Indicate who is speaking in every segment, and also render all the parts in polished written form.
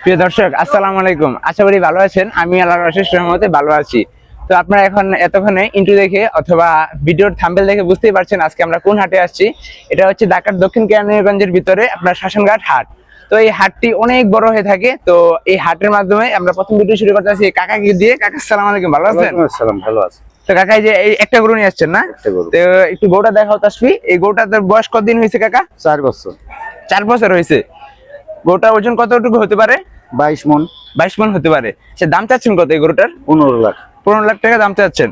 Speaker 1: প্রিয় দর্শক, আসসালামু আলাইকুম। আশা করি ভালো আছেন। আমি আল্লাহর অশেষ রহমতে ভালো আছি। তো আপনারা এখন এতক্ষণে ইন্ট্রো দেখে অথবা ভিডিওর থাম্বনেল দেখে বুঝতেই পারছেন আজকে আমরা কোন হাটে আসছি। এটা হচ্ছে ঢাকার দক্ষিণ কেরানীগঞ্জের ভিতরে আপনার শ্মশানঘাট হাট। তো এই হাটটি অনেক বড় হয়ে থাকে। তো এই হাটের মাধ্যমে আমরা প্রথম ভিডিও শুরু করতে আসছি কাকাকে দিয়ে। কাকা আসসালামু আলাইকুম, ভালো আছেন?
Speaker 2: আসসালাম, ভালো আছে।
Speaker 1: তো কাকা, এই যে এই একটা গরু নিয়ে আসছেন না? তো একটু গরুটা দেখাও তাসফি। এই গরুটার বয়স কতদিন হয়েছে কাকা?
Speaker 2: 4 বছর।
Speaker 1: 4 বছর হয়েছে। গরুটার ওজন কতটুকু হতে পারে?
Speaker 2: 22 মন।
Speaker 1: 22 মন হতে পারে। সে দাম চাচ্ছেন কত এই গরুটার?
Speaker 2: 15 লাখ।
Speaker 1: 15 লাখ টাকা দাম চাচ্ছেন।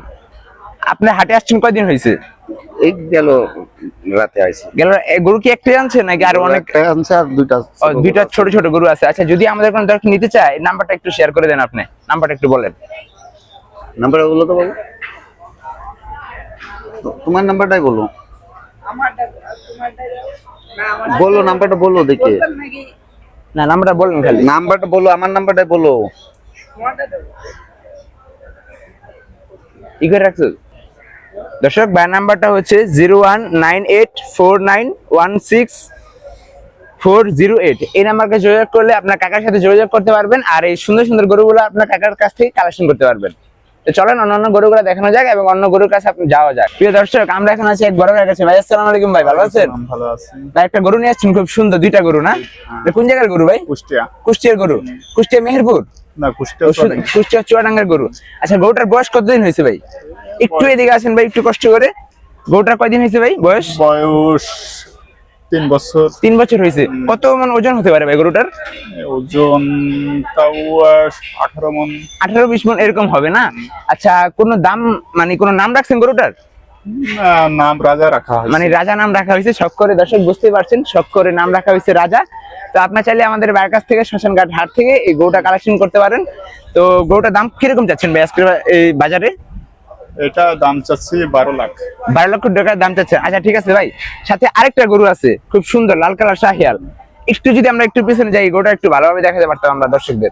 Speaker 1: আপনি হাটে আসছেন কয়দিন হয়েছে?
Speaker 2: এই গেল রাতে আইছি।
Speaker 1: গেল গরু কি একটাই আনছেন নাকি আরো অনেক?
Speaker 2: আনছে আর
Speaker 1: দুইটা ছোট ছোট গরু আছে। আচ্ছা, যদি আমাদের কোনো দর্শক নিতে চায়, নাম্বারটা একটু শেয়ার করে দেন। আপনি নাম্বারটা একটু বলেন।
Speaker 2: নাম্বার বলো তো বাবু। তোমার নাম্বারটাই বলো। বলো নাম্বারটা বলো দেখি।
Speaker 1: না, নাম্বারটা বলেন খালি।
Speaker 2: নাম্বারটা বলো, আমার নাম্বারটাই বলো।
Speaker 1: কি করে রাখছো দর্শক? ভাই নাম্বারটা হচ্ছে 019849164008। এই নাম্বারকে যোগাযোগ করলে আপনার কাকার সাথে যোগাযোগ করতে পারবেন আর এই সুন্দর সুন্দর গরুগুলো আপনার কাকার কাছ থেকে কালেকশন করতে পারবেন। তো চলেন অন্য গরুগুলো দেখানো যাক এবং অন্য গরুর কাছে আপনি যাওয়া যাক। প্রিয় দর্শক, আমরা এখন আছি এক বড় ভাইয়ের কাছে। ভাই আসসালামু আলাইকুম। ভাই ভালো আছেন?
Speaker 2: ভালো আছি।
Speaker 1: ভাই একটা গরু নিয়ে আসছেন, খুব সুন্দর দুইটা গরু না? কোন জায়গার গরু ভাই?
Speaker 2: কুষ্টিয়া।
Speaker 1: কুষ্টিয়ার গরু? কুষ্টিয়া মেহেরপুর
Speaker 2: না, কুষ্টিয়া।
Speaker 1: কুষ্টিয়া চুয়াডাঙ্গার গরু। আচ্ছা, গরুটার বয়স কতদিন হয়েছে ভাই? একটু এদিকে আসেন ভাই, একটু কষ্ট করে। গরুটার কয়দিন হয়েছে ভাই বয়স?
Speaker 2: বয়স 3 বছর।
Speaker 1: 3 বছর হয়েছে। কত মন ওজন হতে পারে ভাই গরুটার?
Speaker 2: ওজন তাও 18 মন।
Speaker 1: 18-20 মন এরকম হবে না? আচ্ছা, কোন দাম মানে কোন নাম রাখছেন গরুটার?
Speaker 2: নাম রাজা রাখা হয়েছে।
Speaker 1: মানে রাজা নাম রাখা হয়েছে শখ করে। দর্শক বুঝতে পারছেন, শখ করে নাম রাখা হয়েছে রাজা। তো আপনার চাইলে আমাদের বাড়ির কাছ থেকে শ্মশানঘাট হাট থেকে এই গরুটা কালেকশন করতে পারেন। তো গরুটার দাম কিরকম চাচ্ছেন ভাই আজকে এই বাজারে?
Speaker 2: এটা দাম চাচ্ছি 12 লাখ।
Speaker 1: 12 লক্ষ টাকার দাম চাচ্ছেন। আচ্ছা ঠিক আছে ভাই, সাথে আরেকটা গরু আছে খুব সুন্দর লাল কালার শাহিয়াল। একটু যদি আমরা একটু পিছনে যাই, গরুটা একটু ভালোভাবে দেখাতে পারতাম আমরা দর্শকদের।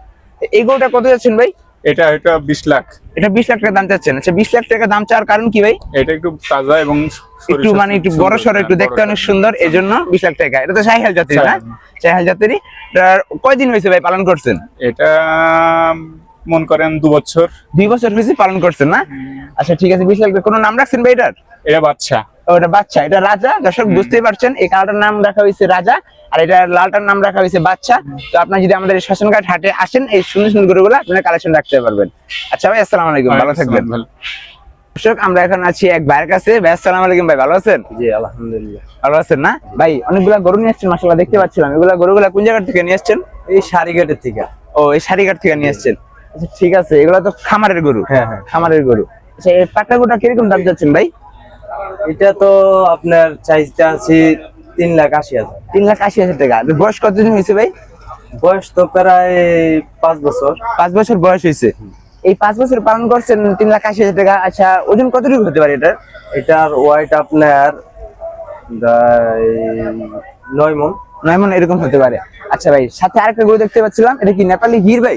Speaker 1: এই গরুটা কত যাচ্ছেন ভাই?
Speaker 2: এটা 20 লাখ।
Speaker 1: এটা 20 লাখ টাকা দাম চাচ্ছেন। আচ্ছা, 20 লাখ টাকা দাম চাওয়ার কারণ কি ভাই?
Speaker 2: এটা একটু তাজা এবং
Speaker 1: একটু মানে একটু বড় সড়ো, একটু দেখতে অনেক সুন্দর, এই জন্য 20 লাখ টাকা। এটা তো শাহিয়াল জাতের না? শাহিয়াল জাতেরই। কয়দিন হয়েছে ভাই পালন করছেন?
Speaker 2: এটা মন করেন 2 বছর।
Speaker 1: 2 বছর হয়েছে পালন করছেন না? আচ্ছা ঠিক আছে। 20 লাখ টাকা। কোনো নাম রাখছেন ভাই এটার?
Speaker 2: এটা বাচ্চা।
Speaker 1: ওটা বাচ্চা, এটা রাজা। দর্শক বুঝতেই পারছেন, এই কালোটার নাম রাখা হয়েছে রাজা আর এটা লালটার নাম রাখা হয়েছে বাচ্চা। তো আপনার যদি আমাদের এই শ্মশানঘাট হাটে আসেন, এই সুন্দর সুন্দর গরুগুলো আপনারা কালেকশন রাখতে পারবেন। আচ্ছা ভাই, আসসালামু আলাইকুম, ভালো থাকবেন। দর্শক, আমরা এখন আছি এক ভাইয়ের কাছে। ভাই আসসালামু আলাইকুম। ভাই ভালো আছেন?
Speaker 2: জি আলহামদুলিল্লাহ।
Speaker 1: ভালো আছেন না? ভাই অনেকগুলা গরু নিয়ে আসছেন মাশাআল্লাহ, দেখতে পাচ্ছিলাম। এগুলা গরুগুলা কোন জায়গা থেকে নিয়ে আসছেন?
Speaker 2: এই সারিঘাটের থেকে।
Speaker 1: ও, এই সারিঘাট থেকে নিয়ে আসছেন। আচ্ছা ঠিক আছে। এগুলা তো খামারের গরু?
Speaker 2: হ্যাঁ হ্যাঁ,
Speaker 1: খামারের গরু। আচ্ছা, এই পাটা গরুটা কিরকম দাম যাচ্ছেন ভাই?
Speaker 2: এটা তো আপনার চাইতে আছে 3,80,000।
Speaker 1: 3,80,000 টাকা। বয়স কতদিন হয়েছে ভাই?
Speaker 2: বয়স তো প্রায় 5 বছর।
Speaker 1: 5 বছর বয়স হয়েছে। এই 5 বছর পালন করছেন 3,80,000 টাকা। আচ্ছা, ওজন কতটুকু হতে পারে এটার?
Speaker 2: এটার ওয়েট আপনার 9 মন।
Speaker 1: 9 মন এরকম হতে পারে। আচ্ছা ভাই, সাথে আরেকটা গরু দেখতে পাচ্ছিলাম, এটা কি নেপালি গির ভাই?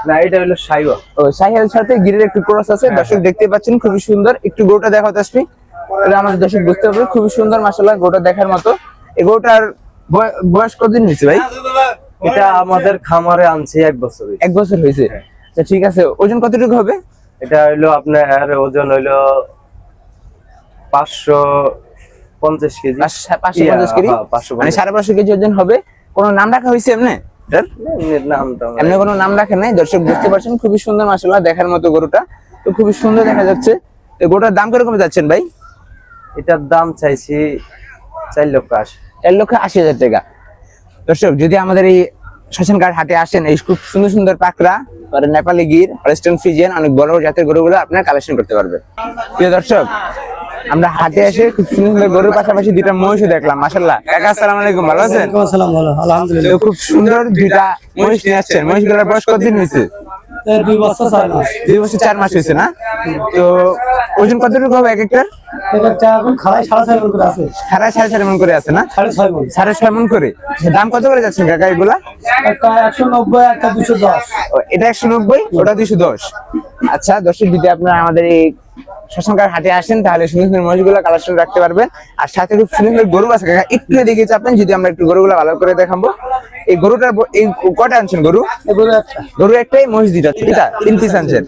Speaker 2: না, এটা হলো শাহিওয়াল।
Speaker 1: ও, শাহিয়াল সাথে গিরের একটু ক্রস আছে। দর্শক দেখতে পাচ্ছেন, খুবই সুন্দর। একটু গরুটা দেখাও তাসফি, তাহলে আমাদের দর্শক বুঝতে পারবে। খুবই সুন্দর মাশাআল্লাহ, গরুটা দেখার মতো। এই গরুটার বয়স কতদিন হয়েছে ভাই?
Speaker 2: এটা আমাদের খামারে আনছি 1 বছর।
Speaker 1: 1 বছর হয়েছে। আচ্ছা ঠিক আছে। ওজন কতটুকু হবে?
Speaker 2: এটা হইলো আপনার ওজন হইলো 550 কেজি।
Speaker 1: 550 কেজি, মানে 550 কেজি ওজন হবে। কোন নাম রাখা হয়েছে এমনি? এমনি কোনো নাম রাখেন নাই। দর্শক বুঝতে পারছেন, খুবই সুন্দর মাশাআল্লাহ, দেখার মতো গরুটা। তো খুবই সুন্দর দেখা যাচ্ছে। এই গরুটার দাম কিরকম যাচ্ছেন ভাই?
Speaker 2: এটার দাম চাইছি 4,80,000।
Speaker 1: 4,80,000 টাকা। দর্শক, যদি আমাদের এই শ্মশানঘাট হাটে আসেন, এই খুব সুন্দর সুন্দর পাকড়া, নেপালি গির, হলস্টাইন ফ্রিজিয়ান, অনেক বড় বড় জাতের গরুগুলো আপনারা কালেকশন করতে পারবেন। প্রিয় দর্শক, আমরা হাটে এসে খুব সুন্দর সুন্দর গরুর পাশাপাশি দুইটা মহিষও দেখলাম মাশাআল্লাহ। কাকা আসসালামু আলাইকুম, ভালো আছেন?
Speaker 3: আসসালাম, ভালো আলহামদুলিল্লাহ।
Speaker 1: খুব সুন্দর দুইটা মহিষ নিয়ে আসছেন। মহিষগুলোর বয়স কতদিন হয়েছে?
Speaker 3: 2 বছর 4 মাস।
Speaker 1: 2 বছর 4 মাস হয়েছে না? তো ওজন কতটুকু হবে এক একটা?
Speaker 3: একটা এখন খাড়ায় 6.5 মণ করে আছে।
Speaker 1: 6.5 মণ করে আছে না?
Speaker 3: 6.5 মণ।
Speaker 1: 6.5 মণ করে। দাম কত করে যাচ্ছেন কাকা এগুলা?
Speaker 3: একটা 190, একটা 210।
Speaker 1: এটা 190, ওটা 210। আচ্ছা দর্শক, যদি আপনারা আমাদের এই শ্মশানঘাট হাটে আসেন তাহলে সুন্দর সুন্দর মহিষগুলো কালেকশন রাখতে পারবেন। আর সাথে খুব সুন্দর সুন্দর গরু আছে কাকা, একটু দেখে চাপেন যদি আমরা একটু গরুগুলো ভালো করে দেখাবো। এই গরুটার এই কটা আনছেন গরু?
Speaker 3: এগুলো একটা
Speaker 1: গরু একটাই, মহিষ দুইটা, এটা 3 পিস আনছেন।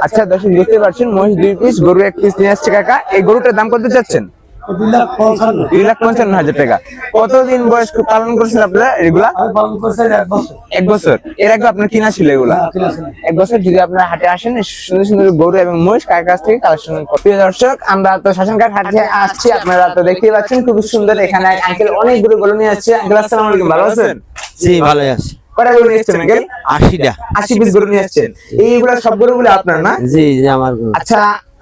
Speaker 1: আচ্ছা দর্শক বুঝতে পারছেন, মহিষ 2 পিস, গরু 1 পিস নিয়ে আসছে কাকা। এই গরুটার দাম কত চাচ্ছেন?
Speaker 3: 2,55,000
Speaker 1: 2,55,000 টাকা। কতদিন বয়স পালন করছেন আপনারা এগুলা?
Speaker 3: আমি পালন করছি 1 বছর।
Speaker 1: 1 বছর। এর আগে আপনার কিনা ছিল এগুলা?
Speaker 3: হ্যাঁ, কিনেছিলাম।
Speaker 1: 1 বছর। যদি আপনারা হাটে আসেন সুন্দর সুন্দর গরু এবং মহিষ কার কাছ থেকে কালেকশন করবেন। প্রিয় দর্শক, আমরা তো শ্মশানঘাট হাটে আসছি, আপনারা তো দেখতেই পাচ্ছেন খুব সুন্দর। এখানে আঙ্কেল অনেক গরু নিয়ে আসছে। আঙ্কেল আসসালামু আলাইকুম, ভালো আছেন?
Speaker 4: জি ভালোই আছি।
Speaker 1: কয়টা গরু নিয়ে আসছেন আঙ্কেল?
Speaker 4: 80টা।
Speaker 1: 80 পিস গরু নিয়ে আসছেন। এইগুলা সব গরুগুলো আপনার না?
Speaker 4: জি জি আমার গরু।
Speaker 1: আচ্ছা,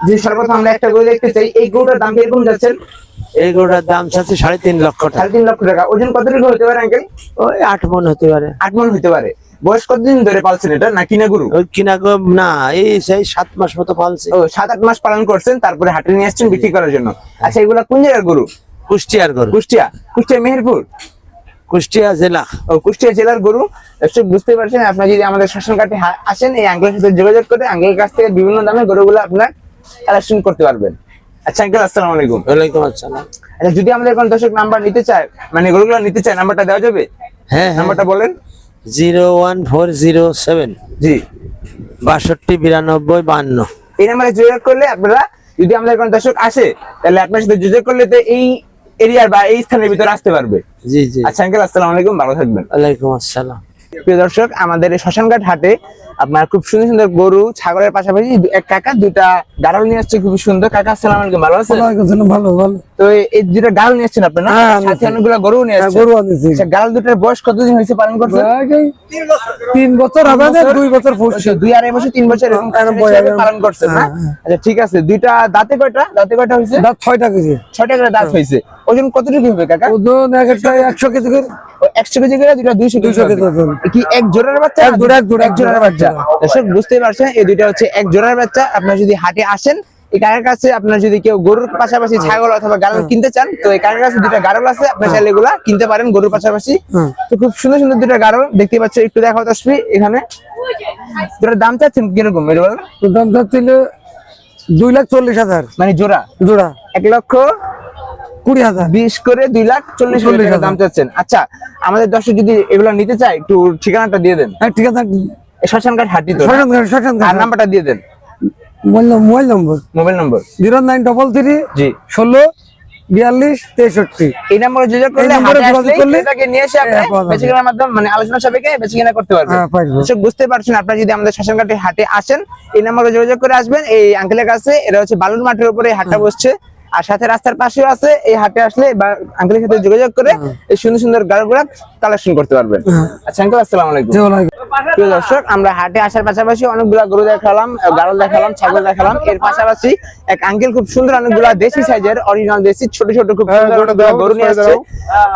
Speaker 1: যে সর্বপ্রথম আমরা একটা গরু দেখতে চাই, এই গরুটার দাম কিরকম যাচ্ছেন?
Speaker 4: এই গরুটার দাম চাচ্ছে 3.5 লক্ষ টাকা।
Speaker 1: 3.5 লক্ষ টাকা। ওজন কতটুকু হতে পারে আঙ্কেল?
Speaker 4: ওই 8 মণ হতে পারে।
Speaker 1: 8 মণ হতে পারে। বয়স কতদিন ধরে পালছেন এটা, না কিনা গরু?
Speaker 4: ওই কিনা গো না, এই সেই 7 মাস মতো পালছে।
Speaker 1: ও 7-8 মাস পালন করছেন, তারপরে হাটে নিয়ে আসছেন বিক্রি করার জন্য। আচ্ছা, এগুলা কোন জায়গার গরু?
Speaker 4: কুষ্টিয়ার গরু।
Speaker 1: কুষ্টিয়া মেহেরপুর?
Speaker 4: কুষ্টিয়া জেলা।
Speaker 1: ও কুষ্টিয়া জেলার গরু। দর্শক বুঝতে পারছেন, আপনারা যদি আমাদের শ্মশানঘাটে আসেন, এই আঙ্কেলের সাথে যোগাযোগ করে আঙ্কেলের কাছ থেকে বিভিন্ন দামে গরুগুলো আপনার কালেকশন করতে পারবেন। আচ্ছা আঙ্কেল, আসসালামু আলাইকুম।
Speaker 4: ওয়ালাইকুম আসসালাম।
Speaker 1: আচ্ছা, যদি আমাদের কোন দর্শক নাম্বার নিতে চায়, মানে গরুগুলো নিতে চায়, নাম্বারটা দেওয়া যাবে?
Speaker 4: হ্যাঁ হ্যাঁ।
Speaker 1: নাম্বারটা বলেন।
Speaker 4: 01407
Speaker 1: জি,
Speaker 4: 62 92 52।
Speaker 1: এই নাম্বারে যোগাযোগ করলে আপনারা, যদি আমাদের কোন দর্শক আসে, তাহলে আপনার সাথে যোগাযোগ করলে তো এই এরিয়ার বা এই স্থানের ভিতরে আসতে পারবে।
Speaker 4: জি জি।
Speaker 1: আচ্ছা আঙ্কেল, আসসালামু আলাইকুম, ভালো থাকবেন।
Speaker 4: ওয়ালাইকুম আসসালাম।
Speaker 1: প্রিয় দর্শক, আমাদের এই শ্মশানঘাট হাটে আপনার খুব সুন্দর সুন্দর গরু ছাগলের পাশাপাশি এক কাকা 2টা গাড়ল নিয়ে আসছে, খুব সুন্দর। কাকা আসসালামু আলাইকুম, ভালো আছেন?
Speaker 3: ওয়ালাইকুম আসসালাম, ভালো ভালো।
Speaker 1: তো এই 2টা গাড়ল নিয়ে আসছেন আপনি না?
Speaker 3: হ্যাঁ,
Speaker 1: সাথে অনেকগুলো গরু নিয়ে
Speaker 3: হ্যাঁ,
Speaker 1: আসছেন।
Speaker 3: গরু আনছি।
Speaker 1: আচ্ছা, গাড়ল 2টার বয়স কতদিন হয়েছে পালন করছেন?
Speaker 3: 3 বছর হবে না, 2 বছর ফুটছে।
Speaker 1: আচ্ছা, 2-2.5 বছর 3 বছর এরকম হিসেবে পালন করছেন না? আচ্ছা ঠিক আছে। 2টা দাঁতে কয়টা হয়েছে?
Speaker 3: দাঁত 6টা কেজি।
Speaker 1: 6টা করে দাঁত হয়েছে। ওজন কতটুকু হবে কাকা?
Speaker 3: ওজন এক একটা 100 কেজি করে।
Speaker 1: 100 কেজি করে, 2টা 200
Speaker 3: 200 কেজি
Speaker 1: হবে।
Speaker 3: ওজন।
Speaker 1: কি এক জোড়ার বাচ্চা?
Speaker 3: এক জোড়া,
Speaker 1: এক জোড়ার বাচ্চা। দর্শক বুঝতে পারছেন, এই 2টা হচ্ছে এক জোড়ার বাচ্চা। আপনারা যদি হাটে আসেন, এই কাকার কাছে আপনারা যদি কেউ গরুর পাশাপাশি ছাগল অথবা গাড়ল কিনতে চান, তো এই কাকার কাছে 2টা গাড়ল আছে, আপনারা চাইলে এগুলা কিনতে পারেন গরুর পাশাপাশি। তো খুব সুন্দর সুন্দর 2টা গাড়ল দেখতে পাচ্ছেন, একটু দেখাও তসবি। এখানে 2টার দাম চাচ্ছেন কিরকম এটা বলেন?
Speaker 3: তো দাম চাচ্ছিল 2,40,000
Speaker 1: মানে জোড়া
Speaker 3: জোড়া।
Speaker 1: 1,20,000
Speaker 3: 20,000
Speaker 1: করে 2,40,000 টাকা দাম চাচ্ছেন। আচ্ছা, আমাদের দর্শক যদি এগুলো নিতে চায়, একটু ঠিকানাটা দিয়ে দেন।
Speaker 3: হ্যাঁ ঠিক আছে।
Speaker 1: এই শ্মশানঘাট হাটি তো, আর নাম্বারটা দিয়ে দেন,
Speaker 3: মোবাইল নম্বর
Speaker 1: মোবাইল নম্বর।
Speaker 3: 0933
Speaker 1: জি,
Speaker 3: 16 42 63।
Speaker 1: এই নাম্বারে যোগাযোগ করলে,
Speaker 3: এই নম্বরে
Speaker 1: হাটে
Speaker 3: যোগাযোগ
Speaker 1: আসলেই
Speaker 3: করলে
Speaker 1: ক্রেতাকে নিয়ে এসে আপনি
Speaker 3: হ্যাঁ, পাওয়া যাবে।
Speaker 1: বেচাকেনার মাধ্যমে, মানে আলোচনা সাপেক্ষে বেচাকেনা করতে পারবেন।
Speaker 3: হ্যাঁ, পারবো।
Speaker 1: দর্শক বুঝতে পারছেন, আপনারা যদি আমাদের শ্মশানঘাটে হাটে আসেন, এই নাম্বারে যোগাযোগ করে আসবেন এই আঙ্কেলের কাছে। এটা হচ্ছে বালুর মাঠের উপরে এই হাটটা বসছে, আর সাথে রাস্তার পাশেও আছে। এই হাটে আসলে বা আঙ্কেলের সাথে যোগাযোগ করে এই সুন্দর সুন্দর গাড়গুলা কালেকশন করতে পারবেন। আচ্ছা আঙ্কেল, আসসালামু আলাইকুম।
Speaker 3: জি, ওয়ালাইকুম।
Speaker 1: প্রিয় দর্শক, আমরা হাটে আসার পাশাপাশি অনেকগুলা গরু দেখালাম, গাড়ল দেখালাম, ছাগল দেখালাম। এর পাশাপাশি এক আঙ্কেল খুব সুন্দর অনেকগুলা দেশি সাইজের, অরিজিনাল দেশি ছোট ছোট খুব সুন্দর অনেকগুলা গরু নিয়ে আসছে।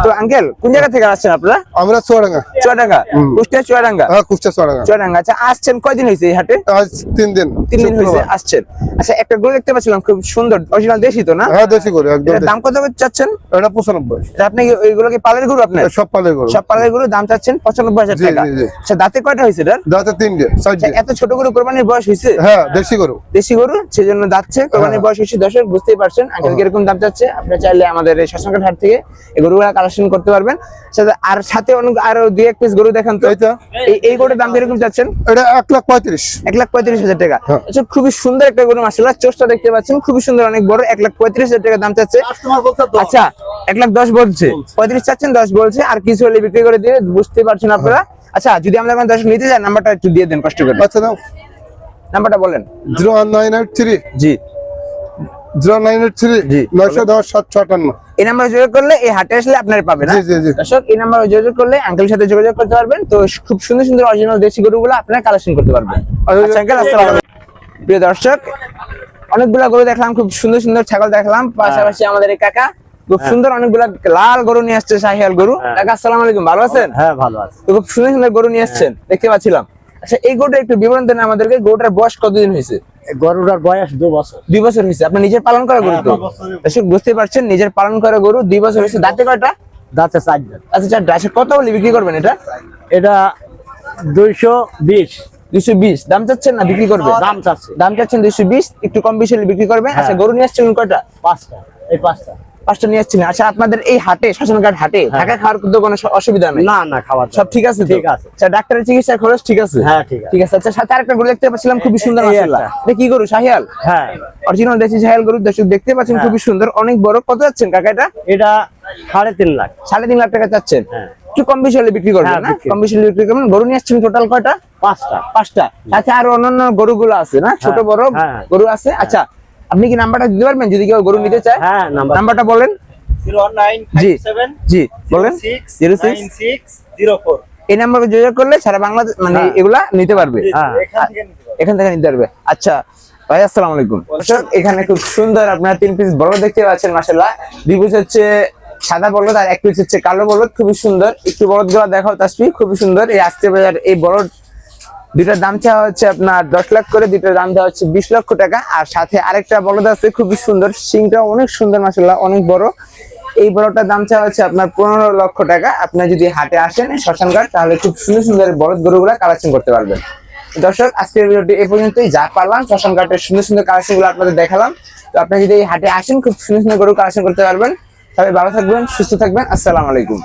Speaker 1: তো আঙ্কেল, কোন জায়গা থেকে আসছেন আপনারা?
Speaker 5: আমরা চুয়াডাঙ্গা।
Speaker 1: চুয়াডাঙ্গা, কুষ্টিয়া চুয়াডাঙ্গা।
Speaker 5: হ্যাঁ, কুষ্টিয়া চুয়াডাঙ্গা।
Speaker 1: চুয়াডাঙ্গা। আচ্ছা, আসছেন কয়দিন হয়েছে এই হাটে?
Speaker 5: আজ 3 দিন।
Speaker 1: 3 দিন হয়েছে
Speaker 5: শুক্রবার।
Speaker 1: আসছেন। আচ্ছা, একটা গরু দেখতে পাচ্ছিলাম খুব সুন্দর, অরিজিনাল দেশি তো না?
Speaker 5: হ্যাঁ, দেশি গরু একদম
Speaker 1: এটার
Speaker 5: দেশি।
Speaker 1: দাম কত করে চাচ্ছেন?
Speaker 5: এটা 95।
Speaker 1: এটা আপনি কি ওইগুলো কি পালের গরু আপনার?
Speaker 5: সব পালের গরু।
Speaker 1: সব পালের গরু, দাম চাচ্ছেন 95,000
Speaker 5: জি,
Speaker 1: টাকা।
Speaker 5: জি, জি।
Speaker 1: আচ্ছা, দাঁতে কয়টা হয়েছে এটার?
Speaker 5: দাঁতে 3 দিন, 4
Speaker 1: আচ্ছা,
Speaker 5: দিন।
Speaker 1: এত ছোট গরু কোরবানির বয়স হয়েছে?
Speaker 5: হ্যাঁ, দেশি গরু।
Speaker 1: দেশি গরু, সেজন্য যাচ্ছে কোরবানির বয়স হয়েছে। দর্শক বুঝতেই পারছেন আঙ্কেল কিরকম দাম চাচ্ছে। আপনি চাইলে আমাদের এই শ্মশানঘাট হাট থেকে এই গরুগুলা কালেকশন করতে পারবেন। আর সাথে অনেক আরো 2-1 পিস গরু দেখান তো।
Speaker 5: এইটা?
Speaker 1: এই গরুর দাম কিরকম চাচ্ছেন?
Speaker 5: এটা 1,35,000।
Speaker 1: 1,35,000 টাকা। আচ্ছা, খুবই সুন্দর একটা গরু, মাশাআল্লাহ। চোষটা দেখতে পাচ্ছেন, খুবই সুন্দর, অনেক বড়। 1,35,000 টাকা দাম চাচ্ছে। আচ্ছা, 1,10,000 বলছে, 35 চাচ্ছেন, 10 বলছে। আর কিছু হলে বিক্রি করে দিয়ে, বুঝতে পারছেন আপনারা। আচ্ছা, যদি আমরা কোনো দর্শক নিতে চান, নাম্বারটা একটু দিয়ে দেন কষ্ট করে।
Speaker 5: আচ্ছা, নাও।
Speaker 1: নাম্বারটা বলেন।
Speaker 5: 01983
Speaker 1: জি,
Speaker 5: 0983
Speaker 1: জি।
Speaker 5: 910 758।
Speaker 1: এই নাম্বারে যোগাযোগ করলে এই হাটে আসলে আপনারা পাবেন।
Speaker 5: জি, জি, জি।
Speaker 1: দর্শক, এই নাম্বারে যোগাযোগ করলে আঙ্কেলের সাথে যোগাযোগ করতে পারবেন। তো খুব সুন্দর সুন্দর অরিজিনাল দেশি গরুগুলো আপনারা কালেকশন করতে পারবেন। আচ্ছা আঙ্কেল, আসসালামু আলাইকুম। প্রিয় দর্শক, অনেকগুলা গরু দেখলাম, খুব সুন্দর সুন্দর ছাগল দেখলাম, পাশাপাশি আমাদের এই কাকা খুব সুন্দর অনেকগুলা লাল গরু নিয়ে আসছে, শাহিয়াল গরু। কাকা আসসালামু আলাইকুম, ভালো আছেন?
Speaker 4: হ্যাঁ ভালো আছে।
Speaker 1: তো খুব সুন্দর সুন্দর গরু নিয়ে আসছেন, দেখতে পাচ্ছিলাম। আচ্ছা, এই গরুটা একটু বিবরণ দেন আমাদেরকে। গরুটার বয়স কতদিন হয়েছে?
Speaker 4: গরুটার বয়স 2 বছর।
Speaker 1: 2 বছর হয়েছে। আপনার নিজের পালন করা গরু তো? দর্শক বুঝতে পারছেন, নিজের পালন করা গরু, 2 বছর হয়েছে। দাঁতে কয়টা?
Speaker 4: দাঁতে 4 দাঁত।
Speaker 1: আচ্ছা, 4টা। আচ্ছা, কত হলে বিক্রি করবেন এটা?
Speaker 4: এটা 220।
Speaker 1: 220 দাম চাচ্ছেন না বিক্রি করবে?
Speaker 4: দাম চাচ্ছে
Speaker 1: দাম চাচ্ছেন 220, একটু কম বেশি হলে বিক্রি করবে। আচ্ছা গরু নিয়ে আসছেন কয়টা?
Speaker 4: 5টা, এই 5টা।
Speaker 1: 5টা নিয়ে আসছেন। আচ্ছা আপনাদের এই হাটে, শ্মশানঘাট হাটে থাকা খাওয়ার তো কোনো অসুবিধা নেই?
Speaker 4: না না, খাবার
Speaker 1: সব ঠিক আছে তো?
Speaker 4: ঠিক আছে।
Speaker 1: আচ্ছা ডাক্তারের চিকিৎসার খরচ ঠিক আছে?
Speaker 4: হ্যাঁ, ঠিক আছে।
Speaker 1: ঠিক আছে। আচ্ছা সাথে আরেকটা গরু দেখতে পাচ্ছিলাম খুবই সুন্দর
Speaker 4: এই
Speaker 1: মাশাআল্লাহ।
Speaker 4: একটা।
Speaker 1: এটা কি গরু? শাহিয়াল?
Speaker 4: হ্যাঁ,
Speaker 1: অরিজিনাল দেশি শাহিয়াল গরু দর্শক দেখতে পাচ্ছেন,
Speaker 4: হ্যাঁ।
Speaker 1: খুবই সুন্দর, অনেক বড়। কত যাচ্ছেন কাকা এটা?
Speaker 4: এটা 3.5 লাখ।
Speaker 1: 3.5 লাখ টাকা চাচ্ছেন?
Speaker 4: হ্যাঁ।
Speaker 1: একটু কম বেশি হলে বিক্রি করবেন
Speaker 4: হ্যাঁ,
Speaker 1: না?
Speaker 4: বিক্রি।
Speaker 1: কম বেশি হলে বিক্রি করবেন। গরু নিয়ে আসছেন টোটাল কয়টা?
Speaker 4: 5টা।
Speaker 1: 5টা। আচ্ছা আর অন্যান্য গরুগুলো আছে না, ছোট বড়
Speaker 4: হ্যাঁ।
Speaker 1: গরু আছে? আচ্ছা আপনি কি নাম্বারটা দিতে পারবেন যদি কেউ গরু নিতে চায়?
Speaker 4: হ্যাঁ,
Speaker 1: নাম্বারটা বলেন।
Speaker 6: 01957
Speaker 1: জি বলেন।
Speaker 6: 06 9604
Speaker 1: এই নাম্বারে যোগাযোগ করলে সারা বাংলাদেশ মানে
Speaker 4: হ্যাঁ।
Speaker 1: এগুলা নিতে পারবে।
Speaker 4: হ্যাঁ।
Speaker 6: এখান থেকে নিতে পারবেন।
Speaker 1: এখান থেকে নিতে পারবে। আচ্ছা ভাই আসসালামু আলাইকুম। দর্শক এখানে খুব সুন্দর আপনারা 3 পিস বলদ দেখতে পাচ্ছেন মাশাআল্লাহ। 2 পিস হচ্ছে সাদা বলদ আর 1 পিস হচ্ছে কালো বলদ, খুবই সুন্দর। একটু বলদ গুলো দেখাও তাসফি, খুবই সুন্দর। এই আজকে বাজার এই বলদ দুইটার দাম চাওয়া হচ্ছে আপনার 10 লাখ করে, দুইটার দাম দেওয়া হচ্ছে 20 লক্ষ টাকা। আর সাথে আরেকটা বলদ আছে খুবই সুন্দর, সিংটা অনেক সুন্দর মাশাআল্লাহ, অনেক বড়। এই বড়টার দাম চাওয়া হচ্ছে আপনার 15 লক্ষ টাকা। আপনি যদি হাটে আসেন শ্মশানঘাট তাহলে খুব সুন্দর সুন্দর বলদ গরুগুলা কালেকশন করতে পারবেন। দর্শক আজকের ভিডিওটি এই পর্যন্তই। যা পারলাম শ্মশানঘাটের সুন্দর সুন্দর কালেকশন গুলো আপনাদের দেখালাম। তো আপনি যদি এই হাটে আসেন খুব সুন্দর সুন্দর গরু কালেকশন করতে পারবেন। সবাই ভালো থাকবেন, সুস্থ থাকবেন। আসসালামু আলাইকুম।